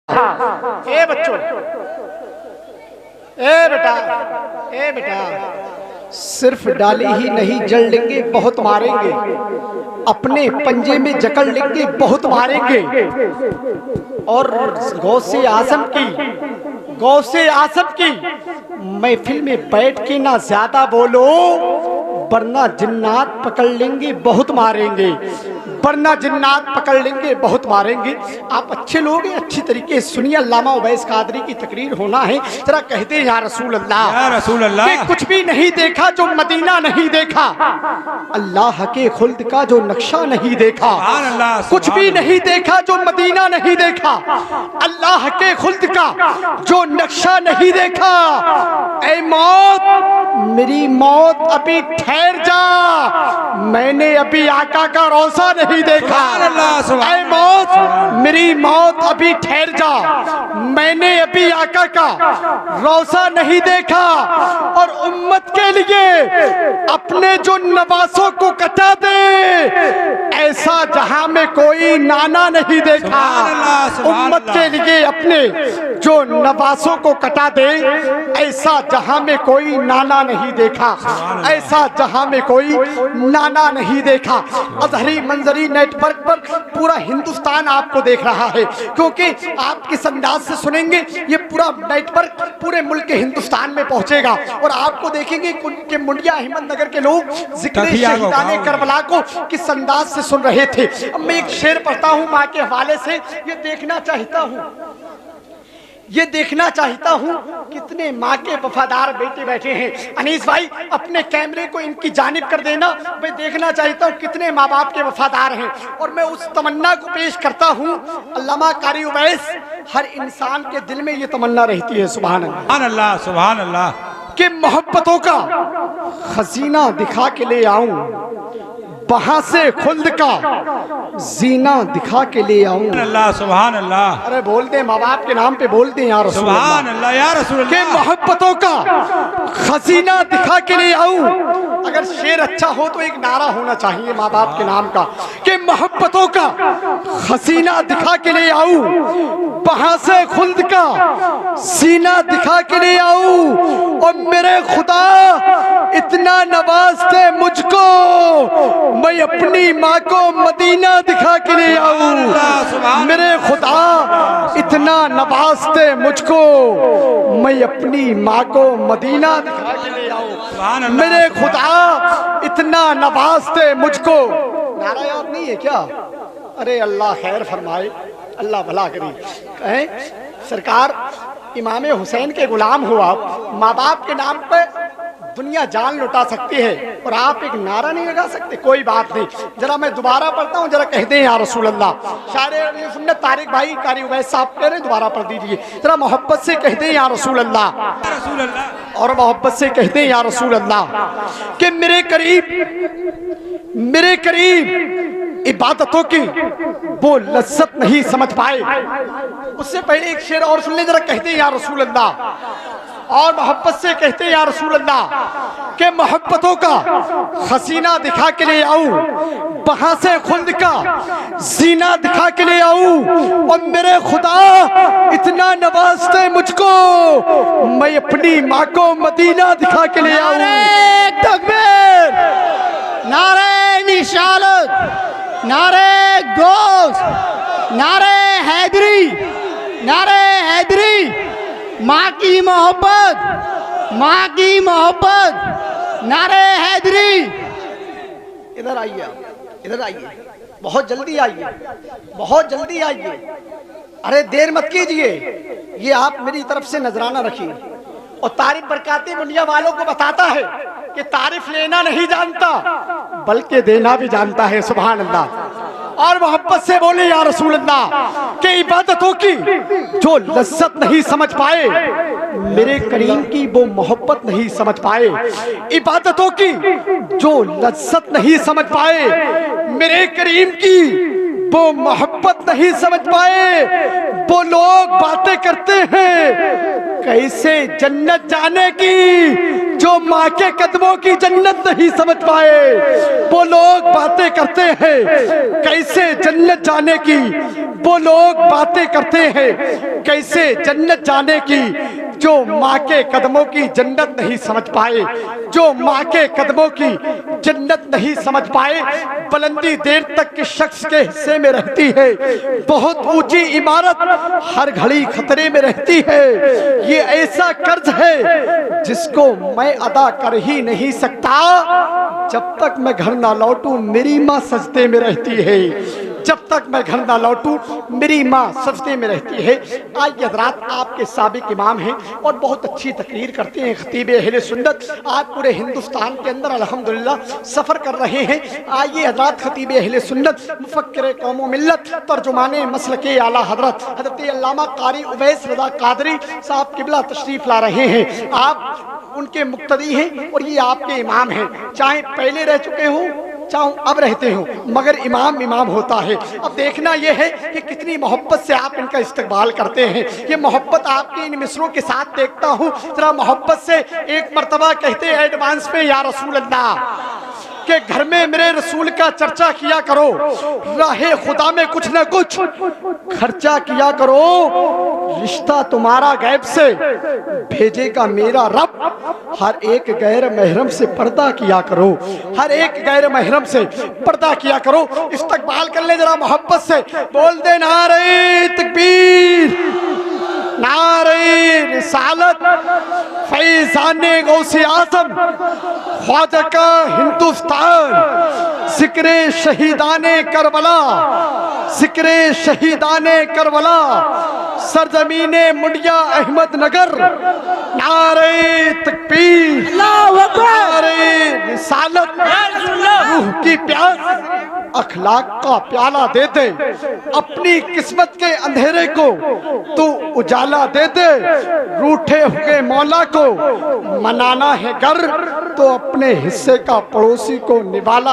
ए बच्चों, ए बेटा, सिर्फ डाली ही नहीं जड़ लेंगे, बहुत मारेंगे। अपने पंजे में जकड़ लेंगे, बहुत मारेंगे। और गौसे आजम की महफिल में बैठ के ना ज्यादा बोलो, वरना जिन्नात पकड़ लेंगे, बहुत मारेंगे। वरना जिन्नात पकड़ लेंगे, बहुत मारेंगे। आप अच्छे लोग हैं, अच्छी तरीके से सुनिए। अल्लामा उवैस कादरी की तकरीर होना है, जरा कहते हैं या रसूल अल्लाह, या रसूल अल्लाह। कि कुछ भी नहीं देखा जो मदीना नहीं देखा, अल्लाह के खुल्द का जो नक्शा नहीं देखा। कुछ भी नहीं देखा जो मदीना नहीं देखा, अल्लाह के खुल्द का जो नक्शा नहीं देखा। ऐ मौत, मेरी मौत अभी ठहर जा, मैंने अभी आका का रोज़ा नहीं देखा। ऐ मौत, मेरी मौत अभी ठहर जा, मैंने अभी आका का रोज़ा नहीं देखा। और उम्मत के लिए अपने जो नवासों को कटा दे, ऐसा जहां में कोई नाना नहीं देखा। उम्मत के लिए अपने जो नवासों को कटा दे, ऐसा जहां में कोई नाना नहीं देखा, ऐसा जहां में कोई नाना नहीं देखा। अजहरी मंजरी नेटवर्क पर पूरा हिंदुस्तान आपको देख रहा है, क्योंकि आप किस अंदाज से सुनेंगे ये पूरा नेटवर्क पूरे मुल्क के हिंदुस्तान में पहुंचेगा। और आपको देखेंगे कि मुंडिया अहमदनगर के लोग जिक्र शहीदाने करबला को किस अंदाज से सुन रहे थे। अब मैं एक शेर पढ़ता हूं माँ के हवाले से, ये देखना चाहता हूं कितने माँ के वफादार बेटे बैठे हैं। अनीस भाई अपने कैमरे को इनकी जानिब कर देना, मैं देखना चाहता हूं कितने माँ बाप के वफादार हैं। और मैं उस तमन्ना को पेश करता हूं, अल्लामा कारी उवैस, हर इंसान के दिल में ये तमन्ना रहती है, सुभान अल्लाह, सुभान अल्लाह, कि मोहब्बतों का खजीना दिखा के ले आऊं, वहां से खुल्द का जीना दिखा के ले आऊं। अल्लाह, सुभान अल्लाह। अरे बोलते माँ बाप के नाम पे बोलते हैं यार, सुभान अल्लाह, या रसूल अल्लाह। के मोहब्बतों का खजीना दिखा के ले आऊं। अगर शेर अच्छा हो तो एक नारा होना चाहिए माँ बाप के नाम का, कि मोहब्बतों का खजीना दिखा के ले आऊं, वहां से खुल्द का सीना दिखा के ले आऊं। और मेरे खुदा इतना नवाजते मुझको, मैं अपनी माँ को मदीना दिखा के ले आऊं। मेरे खुदा इतना नवाजते मुझको, मैं अपनी माँ को मदीना दिखा के ले आऊं। मेरे खुदा इतना नवाजते मुझको। नारा याद नहीं है क्या? अरे अल्लाह खैर फरमाए, अल्लाह भला करे। कहें सरकार इमाम हुसैन के गुलाम हो आप, माँ बाप के नाम पे दुनिया जान लुटा सकती है और आप एक नारा नहीं लगा सकते, कोई बात नहीं। जरा मैं दोबारा पढ़ता हूँ, जरा कह दें या रसूल अल्लाह। शायर सुन्नत तारिक भाई कारी उवैस साहब कह रहे, दोबारा पढ़ दीजिए जरा, मोहब्बत से कह दें या रसूल अल्लाह, और मोहब्बत से कह दें या रसूल अल्लाह, कि मेरे करीब इबादतों की वो लज्जत नहीं समझ पाए। उससे पहले एक शेर और सुन ले, जरा कहते हैं या रसूल अल्लाह, और मोहब्बत से कहते हैं या रसूल अल्लाह, के मोहब्बतों का हसीना दिखा के ले आऊं, वहां से खुल्द का जीना दिखा के ले आऊं। और मेरे खुदा इतना नवाजते मुझको, मैं अपनी माँ को मदीना दिखा के ले आऊं। तकबीर, नारे निशालत, नारे गोश, नारे हैदरी, नारे हैदरी। माँ की मोहब्बत, माँ की मोहब्बत, नारे हैदरी। इधर आइए, इधर आइए, बहुत जल्दी आइए, बहुत जल्दी आइए। अरे देर मत कीजिए, ये आप मेरी तरफ से नजराना रखिए। और तारीफ बरकाती मुंडिया वालों को बताता है कि तारीफ लेना नहीं जानता बल्कि देना भी जानता है, सुभान अल्लाह। और मोहब्बत से बोले या रसूल अल्लाह, के इबादतों की जो लज्जत नहीं समझ पाए, मेरे करीम की वो मोहब्बत नहीं समझ पाए। इबादतों की जो लज्जत नहीं समझ पाए, मेरे करीम की वो मोहब्बत नहीं समझ पाए। वो लोग बातें करते हैं कैसे जन्नत जाने की, जो माँ के कदमों की जन्नत नहीं समझ पाए। वो लोग बातें करते हैं कैसे जन्नत जाने की, वो लोग बातें करते हैं कैसे जन्नत जाने की, जो माँ के कदमों की जन्नत नहीं समझ पाए, जो माँ के कदमों की जन्नत नहीं समझ पाए। बुलंदी देर तक के शख्स के हिस्से में रहती है, बहुत ऊंची इमारत हर घड़ी खतरे में रहती है। ये ऐसा कर्ज है जिसको मैं अदा कर ही नहीं सकता। जब तक मैं घर ना लौटूं मेरी माँ सजदे में रहती है, जब तक मैं घर ना लौटूं मेरी माँ सजदे में रहती है। आइए हज़रात, आपके साबिक इमाम हैं और बहुत अच्छी तकरीर करते हैं खतीब अहले सुन्नत। आज पूरे हिंदुस्तान के अंदर अल्हम्दुलिल्लाह सफ़र कर रहे हैं। आइए हज़रात, खतीब अहले सुन्नत, मुफक्किर कौम व मिल्लत, तर्जुमाने मसलके आला हज़रत हज़रत अल्लामा कारी उवैस रज़ा कादरी साहब किबला तशरीफ़ ला रहे हैं। आप उनके मुक्तदी हैं और ये आपके इमाम हैं। चाहे पहले रह चुके हों चाहे अब रहते हो, मगर इमाम इमाम होता है। अब देखना यह है कि कितनी मोहब्बत से आप इनका इस्तकबाल करते हैं। ये मोहब्बत आपके इन मिसरों के साथ देखता हूँ। जरा मोहब्बत से एक मर्तबा कहते हैं एडवांस में, या रसूल अल्लाह के घर में मेरे रसूल का चर्चा किया करो, राहे खुदा में कुछ न कुछ खर्चा किया करो। रिश्ता तुम्हारा गैब से भेजेगा मेरा रब, हर एक गैर महरम से पर्दा किया करो, हर एक गैर महरम से पर्दा किया करो। इस्तकबाल कर ले जरा मोहब्बत से, बोल दे नारे तकबीर, नारे रिसालत, फैज़ाने गौसे आज़म, ख्वाजा का हिंदुस्तान, जिक्रे शहीदाने करबला, जिक्रे शहीदाने करबला, सरजमीने मुंडिया अहमद नगर। नारे तकबीर, नारे रिसालत, रूह की प्यास अखलाक का प्याला दे दे, अपनी किस्मत के अंधेरे को तू उजाला दे दे। रूठे हुए मौला को मनाना है घर, तो अपने हिस्से का पड़ोसी को निवाला